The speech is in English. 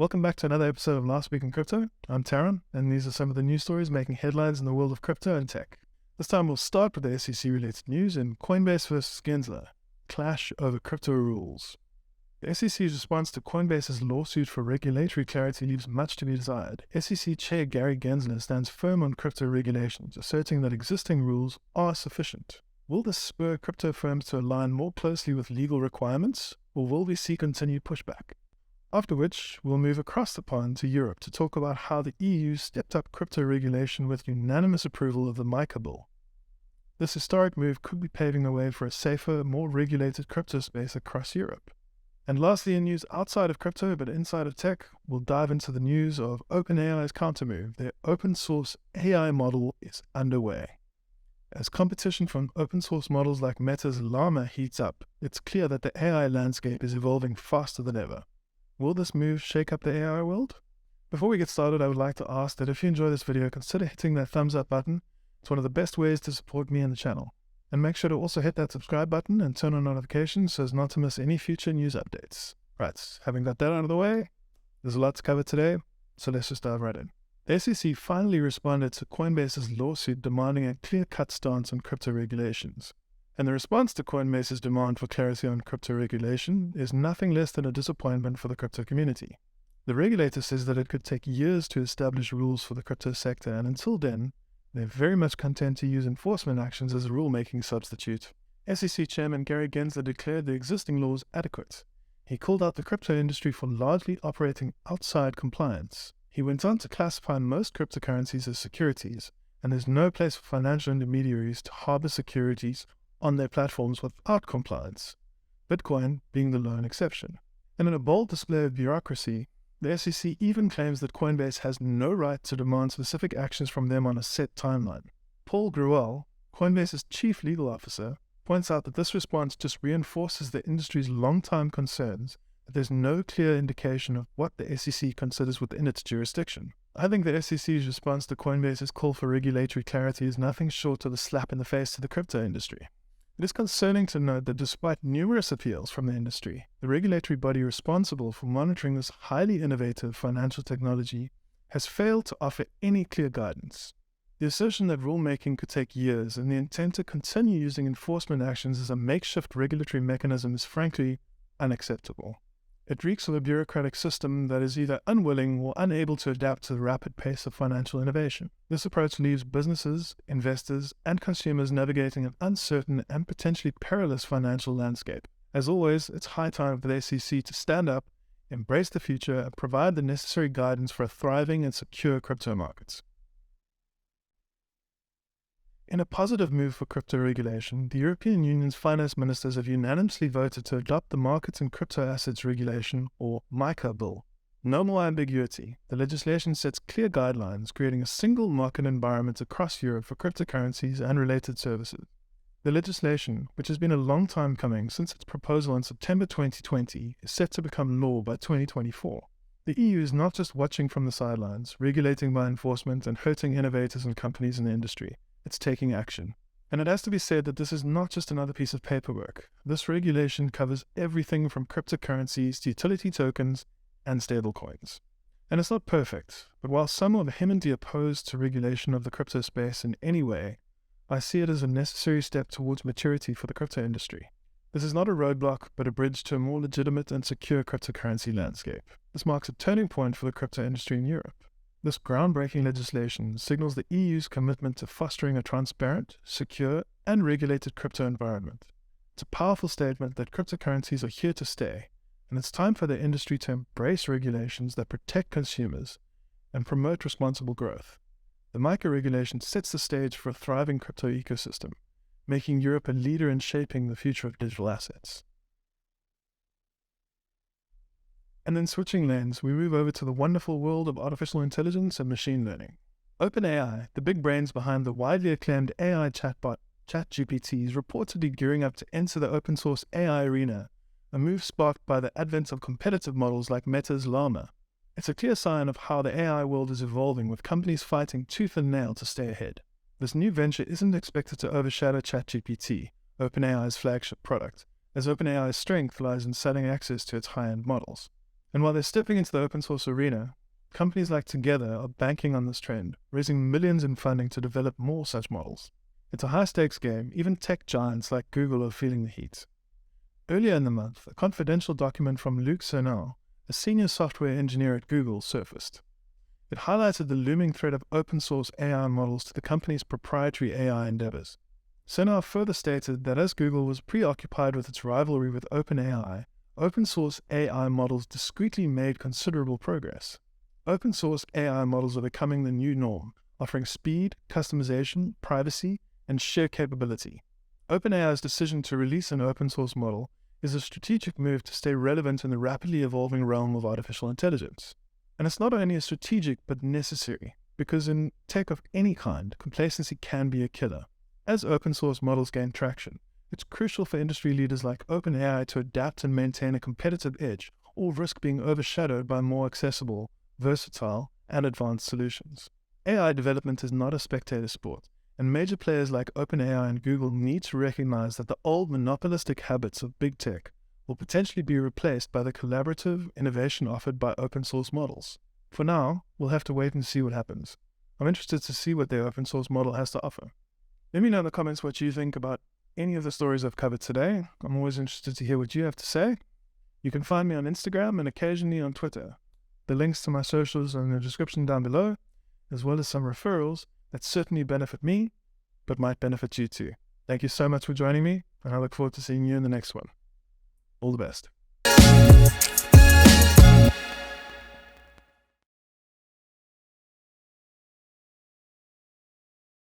Welcome back to another episode of Last Week in Crypto. I'm Taran, and these are some of the news stories making headlines in the world of crypto and tech. This time we'll start with the SEC-related news in Coinbase versus Gensler, clash over crypto rules. The SEC's response to Coinbase's lawsuit for regulatory clarity leaves much to be desired. SEC Chair Gary Gensler stands firm on crypto regulations, asserting that existing rules are sufficient. Will this spur crypto firms to align more closely with legal requirements, or will we see continued pushback? After which, we'll move across the pond to Europe to talk about how the EU stepped up crypto regulation with unanimous approval of the MiCA bill. This historic move could be paving the way for a safer, more regulated crypto space across Europe. And lastly, in news outside of crypto but inside of tech, we'll dive into the news of OpenAI's Countermove. Their open source AI model is underway. As competition from open source models like Meta's Llama heats up, it's clear that the AI landscape is evolving faster than ever. Will this move shake up the AI world? Before we get started, I would like to ask that if you enjoy this video, consider hitting that thumbs up button. It's one of the best ways to support me and the channel. And make sure to also hit that subscribe button and turn on notifications so as not to miss any future news updates. Right, having got that out of the way, there's a lot to cover today, so let's just dive right in. The SEC finally responded to Coinbase's lawsuit demanding a clear-cut stance on crypto regulations. And the response to Coinbase's demand for clarity on crypto regulation is nothing less than a disappointment for the crypto community. The regulator says that it could take years to establish rules for the crypto sector, and until then, they're very much content to use enforcement actions as a rulemaking substitute. SEC Chairman Gary Gensler declared the existing laws adequate. He called out the crypto industry for largely operating outside compliance. He went on to classify most cryptocurrencies as securities, and there's no place for financial intermediaries to harbor securities on their platforms without compliance, Bitcoin being the lone exception. And in a bold display of bureaucracy, the SEC even claims that Coinbase has no right to demand specific actions from them on a set timeline. Paul Grewal, Coinbase's chief legal officer, points out that this response just reinforces the industry's long-time concerns that there's no clear indication of what the SEC considers within its jurisdiction. I think the SEC's response to Coinbase's call for regulatory clarity is nothing short of a slap in the face to the crypto industry. It is concerning to note that despite numerous appeals from the industry, the regulatory body responsible for monitoring this highly innovative financial technology has failed to offer any clear guidance. The assertion that rulemaking could take years and the intent to continue using enforcement actions as a makeshift regulatory mechanism is frankly unacceptable. It reeks of a bureaucratic system that is either unwilling or unable to adapt to the rapid pace of financial innovation. This approach leaves businesses, investors, and consumers navigating an uncertain and potentially perilous financial landscape. As always, it's high time for the SEC to stand up, embrace the future, and provide the necessary guidance for a thriving and secure crypto markets. In a positive move for crypto regulation, the European Union's finance ministers have unanimously voted to adopt the Markets and Crypto Assets Regulation, or MiCA bill. No more ambiguity. The legislation sets clear guidelines, creating a single market environment across Europe for cryptocurrencies and related services. The legislation, which has been a long time coming since its proposal in September 2020, is set to become law by 2024. The EU is not just watching from the sidelines, regulating by enforcement and hurting innovators and companies in the industry. It's taking action. And it has to be said that this is not just another piece of paperwork. This regulation covers everything from cryptocurrencies to utility tokens and stablecoins. And it's not perfect, but while some are vehemently opposed to regulation of the crypto space in any way, I see it as a necessary step towards maturity for the crypto industry. This is not a roadblock, but a bridge to a more legitimate and secure cryptocurrency landscape. This marks a turning point for the crypto industry in Europe. This groundbreaking legislation signals the EU's commitment to fostering a transparent, secure, and regulated crypto environment. It's a powerful statement that cryptocurrencies are here to stay, and it's time for the industry to embrace regulations that protect consumers and promote responsible growth. The MiCA regulation sets the stage for a thriving crypto ecosystem, making Europe a leader in shaping the future of digital assets. And then switching lanes, we move over to the wonderful world of artificial intelligence and machine learning. OpenAI, the big brains behind the widely acclaimed AI chatbot ChatGPT, is reportedly gearing up to enter the open source AI arena, a move sparked by the advent of competitive models like Meta's Llama. It's a clear sign of how the AI world is evolving, with companies fighting tooth and nail to stay ahead. This new venture isn't expected to overshadow ChatGPT, OpenAI's flagship product, as OpenAI's strength lies in selling access to its high-end models. And while they're stepping into the open source arena, companies like Together are banking on this trend, raising millions in funding to develop more such models. It's a high-stakes game. Even tech giants like Google are feeling the heat. Earlier in the month, a confidential document from Luc Sernal, a senior software engineer at Google, surfaced. It highlighted the looming threat of open-source AI models to the company's proprietary AI endeavors. Sernal further stated that as Google was preoccupied with its rivalry with OpenAI, open-source AI models discreetly made considerable progress. Open-source AI models are becoming the new norm, offering speed, customization, privacy, and sheer capability. OpenAI's decision to release an open-source model is a strategic move to stay relevant in the rapidly evolving realm of artificial intelligence. And it's not only a strategic but necessary, because in tech of any kind, complacency can be a killer. As open-source models gain traction, it's crucial for industry leaders like OpenAI to adapt and maintain a competitive edge, or risk being overshadowed by more accessible, versatile, and advanced solutions. AI development is not a spectator sport, and major players like OpenAI and Google need to recognize that the old monopolistic habits of big tech will potentially be replaced by the collaborative innovation offered by open-source models. For now, we'll have to wait and see what happens. I'm interested to see what their open-source model has to offer. Let me know in the comments what you think about any of the stories I've covered today. I'm always interested to hear what you have to say. You can find me on Instagram and occasionally on Twitter. The links to my socials are in the description down below, as well as some referrals that certainly benefit me, but might benefit you too. Thank you so much for joining me, and I look forward to seeing you in the next one. All the best.